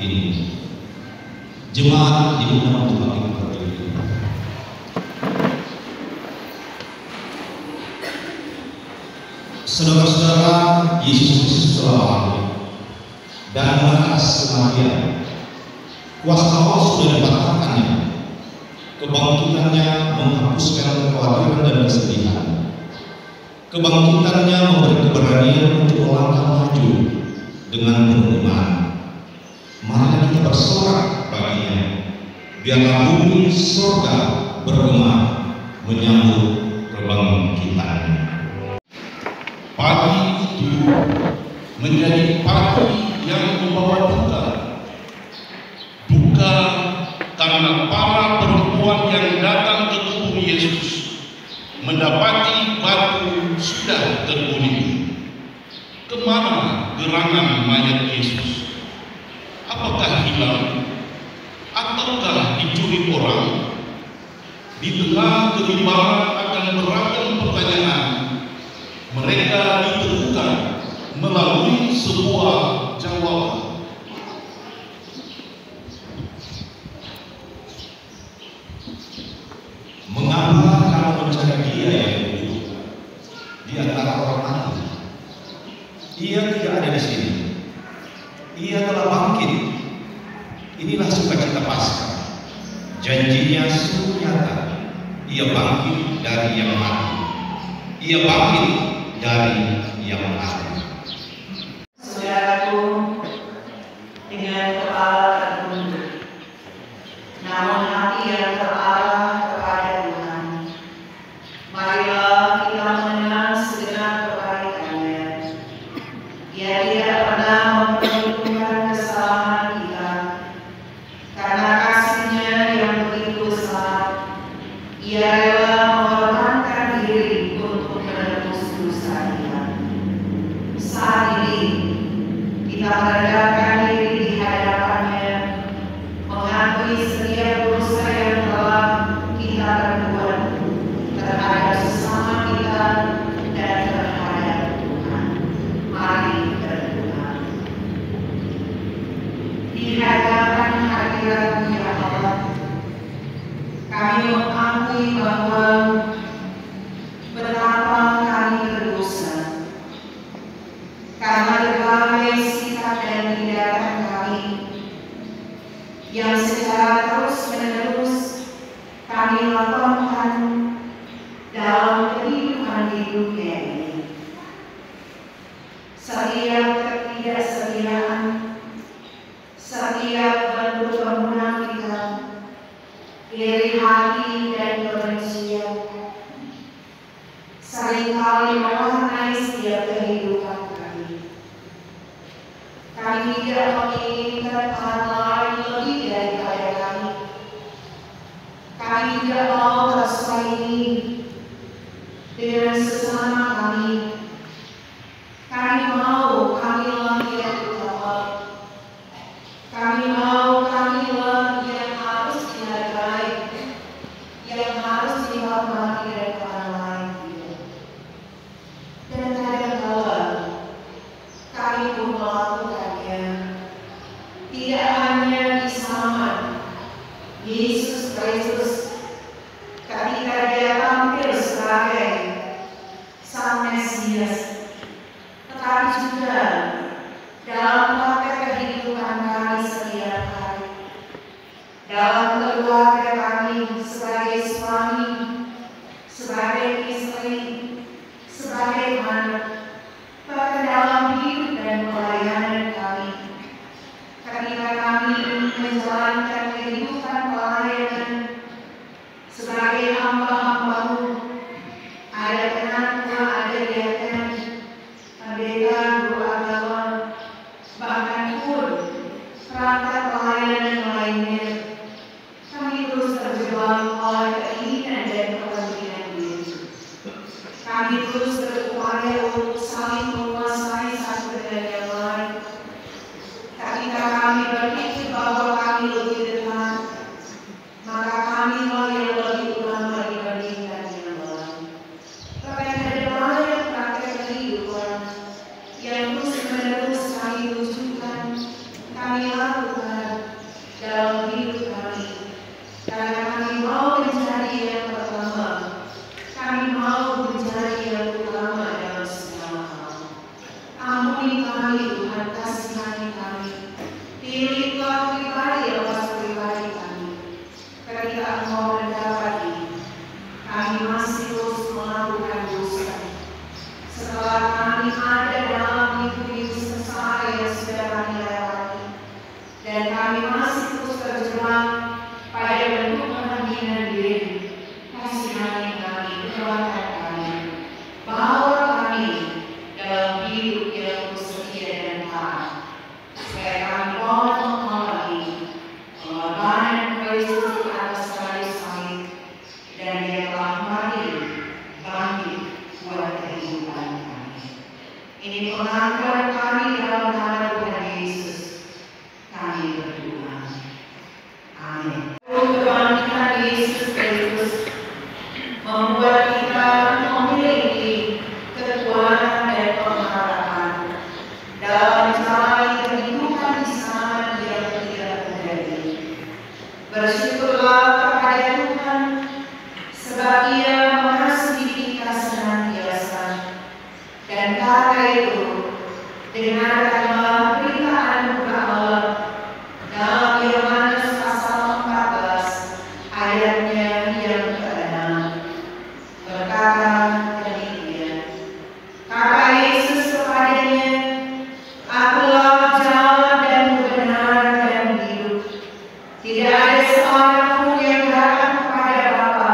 ini. Jemaat diundang untuk bangkit berdiri. Saudara-saudara, Yesus Kristus telah bangkit dan atas kematian. Kuasa Allah sudah dipatahkannya. Kebangkitannya menghapuskan kekhawatiran dan kesedihan. Kebangkitannya memberi keberanian untuk melangkah maju dengan penuh iman. Mari kita bersorak baginya. Biarlah bumi surga bergema menyambut kebangkitannya. Pagi itu menjadi pagi yang membawa duka. Duka karena para perempuan yang datang ke tubuh Yesus mendapati batu sudah terguling. Kemana gerangan mayat Yesus? Apakah hilang ataukah dicuri orang? Di tengah kebimbangan akan beragam pertanyaan, mereka ditemukan melalui sebuah jawaban. Mengapa kamu mencari Dia yang hidup di antara orang mati? Ia tidak ada di sini. Ia telah bangkit. Inilah sukacita Paskah. Janjinya sungguh nyata. Ia bangkit dari yang mati. Ia bangkit dari yang mati. Saudaraku, dengan kepala tertunduk, namun hati yang terarah kepada Tuhan, marilah kita mengenal segenap kebaikan-Nya. Ia tidak pernah memperhitungkan kesalahan kita, karena kasih-Nya yang begitu besar, Ia rela mengorbankan diri untuk menebus dosa kita. Saat ini kita merendahkan diri di hadapan-Nya, mengakui setiap dosa yang telah kita perbuat terhadap sesama kita dan terhadap Tuhan. Mari berdoa. Di hadapan hadirat-Mu ya Allah, kami mengakui bahwa betapa kami berdosa. Karena berbagai sikap dan tindakan kami yang secara terus-menerus kami lakukan dalam kehidupan di dunia ini. Setiap ketidaksetiaan, setiap bentuk kemunafikan, iri hati dan kebencian seringkali mewarnai setiap kehidupan kami. Kami tidak menginginkan orang lain lebih daripada kami. Kami tidak mau tersaingi dengan sesama kami. Kami mau kamilah yang utama. Kami mau kamilah yang harus dihargai, yang harus dihormati dari orang lain. Dan kadang-kala kami pun melakukannya tidak hanya di zaman Yesus Kristus ketika Dia tampil sebagai Sang Mesias, tetapi juga dalam praktek kehidupan kami setiap hari, dalam keluarga kami sebagai suami, sebagai istri, sebagai anak, bahkan dalam hidup dan pelayanan kami. Ketika kami menjalankan kehidupan pelayanan sebagai hamba-hamba-Mu, ada pengatua, ada diaken, pendeta, guru agama, bahkan pun perangkat pelayanan lainnya, kami terus terjebak oleh keinginan dan kepentingan diri. Kami terus berupaya untuk saling menguasai satu dengan yang lain. Ketika kami berpikir bahwa kami lebih dekat, maka kami yang lebih utama dibandingkan yang lain. Bahkan ada banyak praktek kehidupan yang terus-menerus kami tunjukkan, kami lakukan dalam hidup kami. Karena kami mau menjadi yang pertama. Kami mau menjadi yang utama dalam segala hal. Ampuni kami, Tuhan, kasihani kami. Pilihlah pribadi lepas pribadi kami. Ketika Engkau mendapati kami masih terus melakukan dosa. Setelah kami ada dalam hidup sengsara yang sudah kami lewati, dan kami masih terus terjebak pada bentuk penghinaan diri, kasihani kami, kuatkan kami, bawa kami dalam hidup yang setia dan taat, supaya kami boleh mengalami pengorbanan Kristus di atas kayu salib, dan Dia telah mati bangkit buat kehidupan kami. Ini pengakuan kami dalam nama Tuhan Yesus. Kami berdoa. Amin. Kebangkitan Yesus Kristus membuat kita memiliki kekuatan dan pengharapan dalam menjalani kehidupan di sana yang tidak terjadi. Bersyukurlah kepada Tuhan sebab Ia mengasihi kita senantiasa, dan karena itu dengarkanlah berita anugerah Allah dalam Yohanes pasal 14 ayatnya yang ke-6. Berkata demikian, kata Yesus kepadanya, Akulah jalan dan kebenaran dan hidup. Tidak ada seorang pun yang datang kepada Bapa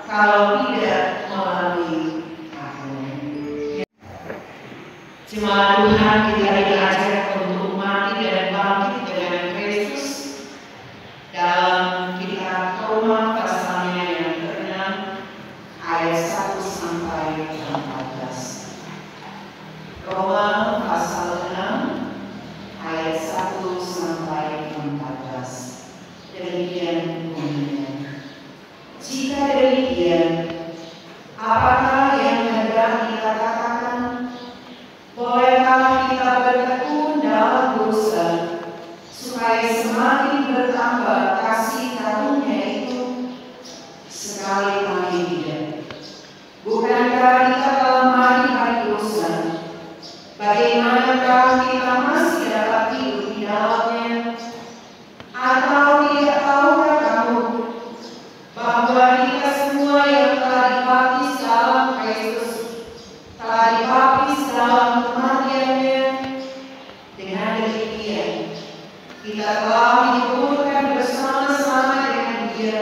kalau tidak melalui Aku. Jemaat Tuhan, kita diajak untuk mati dan bangkit dengan Kristus dalam kitab Roma pasalnya yang ke-6 ayat 1 sampai 14. Roma pasal 6 ayat 1 sampai 14. Demikian bunyinya. Jika demikian, apakah yang hendak dikatakan? Bolehkah kita bertekun dalam dosa supaya semakin bertambah kasih karunia itu? Sekali-kali tidak. Bukankah kita telah mati dari dosa? Bagaimanakah kita masih dapat hidup di dalamnya? Atau tidak tahukah kamu bahwa kita semua yang telah dibaptis dalam Kristus telah dibaptis dalam kematiannya? Dengan demikian kita telah dikuburkan bersama-sama dengan Dia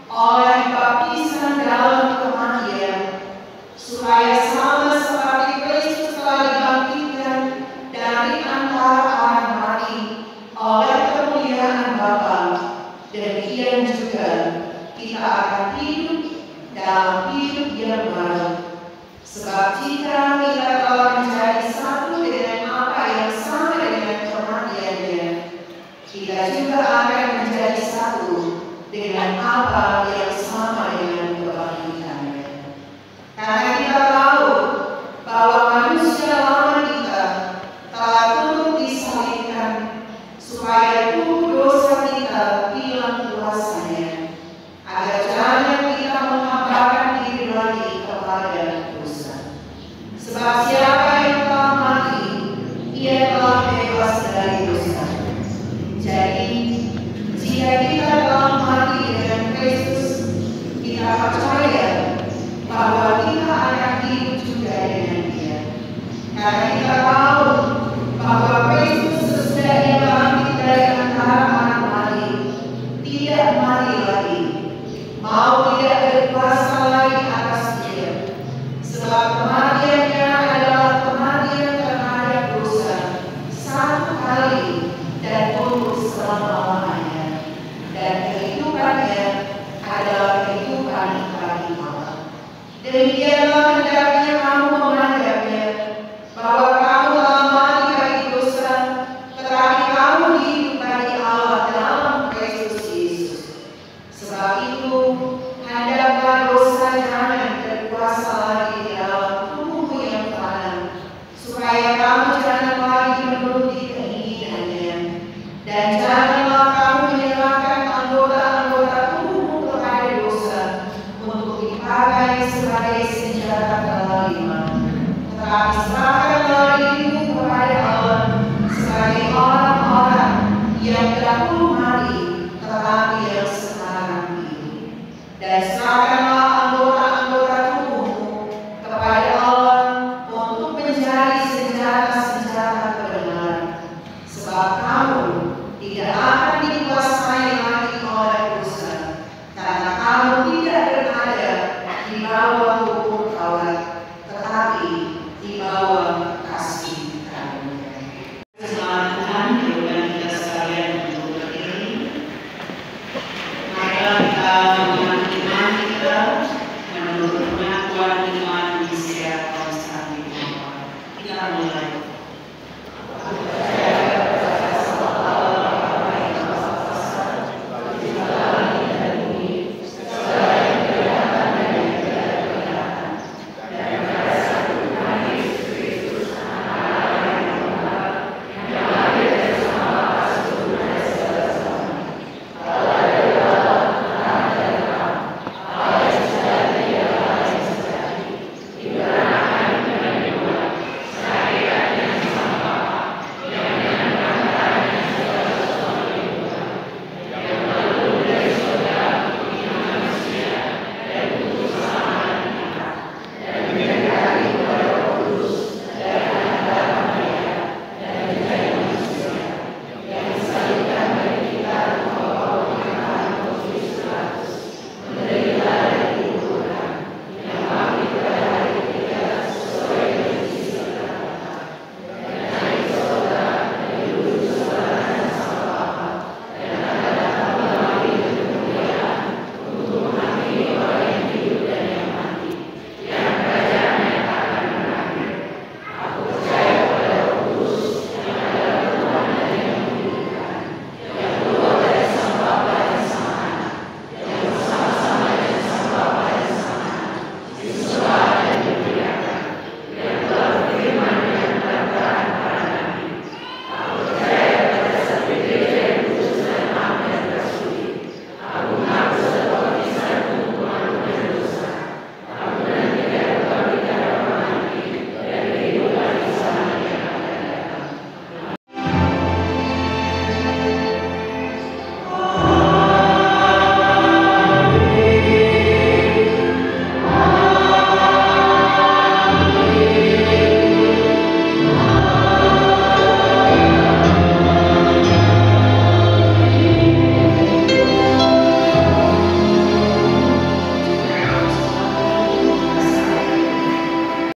oleh baptisan dalam kematian, supaya sama seperti Kristus telah dibangkitkan dari antara orang mati oleh kemuliaan Bapa, demikian juga kita akan hidup dalam hidup yang baru. Sebab jika kita telah menjadi satu dengan apa yang sama dengan kematiannya, kita juga akan menjadi satu dengan apa yang sama dengan kebangkitannya. Karena kita tahu bahwa manusia lama kita telah turut disalibkan, supaya tubuh dosa kita hilang kuasanya, agar jangan kita menghambakan diri lagi kepada dosa. Sebab siapa yang telah mati, ia telah bebas dari dosa. Jadi, jika kita telah mati dengan Kristus, kita percaya bahwa kita akan hidup juga dengan Dia. Karena kita tahu bahwa Kristus sesudah Dia bangkit dari antara orang mati, tidak mati lagi, mau tidak berkuasa lagi atas Dia. Sebab kematiannya adalah kematian terhadap dosa satu kali dan untuk selama-lamanya, dan kehidupannya adalah kehidupan bagi Allah. Demikianlah hendaknya kamu memandangnya, bahwa kamu telah mati dari dosa, tetapi kamu hidup bagi Allah dalam Kristus Yesus. Sebab itu, hendaklah dosa jangan berkuasa lagi dalam tubuhmu yang fana, supaya kamu jangan lagi menuruti keinginannya, dan janganlah kamu tidak